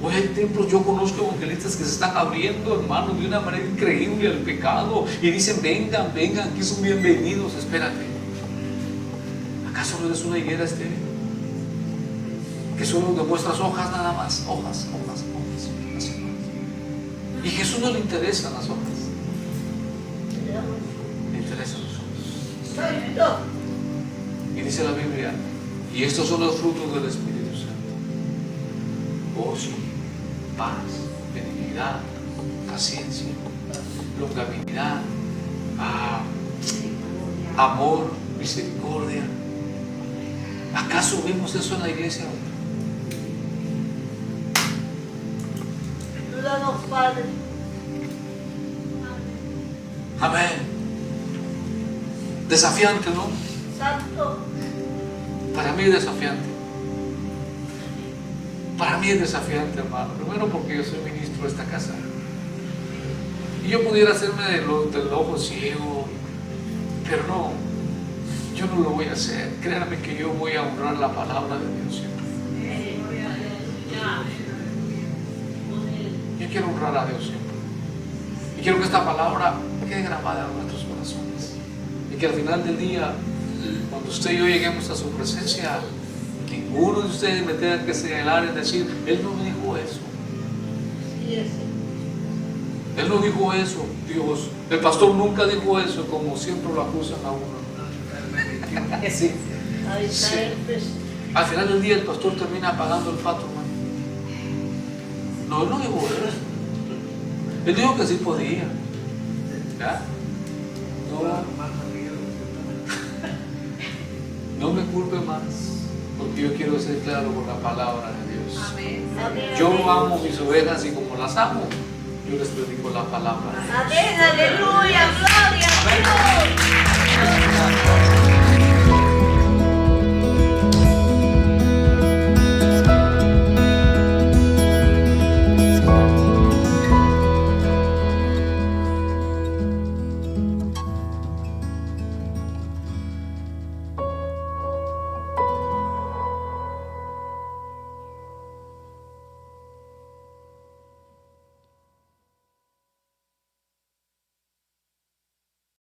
Hoy hay templos, yo conozco evangelistas que se están abriendo, hermano, de una manera increíble al pecado, y dicen: vengan, vengan, aquí son bienvenidos. Espérate, ¿acaso no eres una higuera estéril? Que solo demuestras hojas nada más, hojas, hojas, hojas, así. Y a Jesús no le interesan las hojas, le interesan los ojos. Y dice la Biblia: y estos son los frutos del Espíritu Santo: gozo, paz, benignidad, paciencia, longanimidad, amor, misericordia. ¿Acaso vemos eso en la iglesia hoy?
Ayúdanos, Padre.
Amén. Desafiante, ¿no?
Santo.
Para mí es desafiante. Para mí es desafiante, hermano. Primero porque yo soy ministro de esta casa. Y yo pudiera hacerme del ojo ciego, pero no, yo no lo voy a hacer. Créanme que yo voy a honrar la palabra de Dios siempre. Yo quiero honrar a Dios siempre. Y quiero que esta palabra quede grabada en nuestros corazones. Y que al final del día, cuando usted y yo lleguemos a su presencia, ninguno de ustedes me tenga que señalar y decir: él no me dijo eso. Él no dijo eso, Dios. El pastor nunca dijo eso, como siempre lo acusan a uno. Sí. Sí. Al final del día el pastor termina pagando el pato, hermano. No, él no dijo eso. Él dijo que sí podía. ¿Ya? No me culpe más, porque yo quiero ser claro con la palabra de Dios.
Amén.
Yo amo mis ovejas y como las amo, yo les predico la palabra de Dios.
Amén, aleluya, gloria a Dios.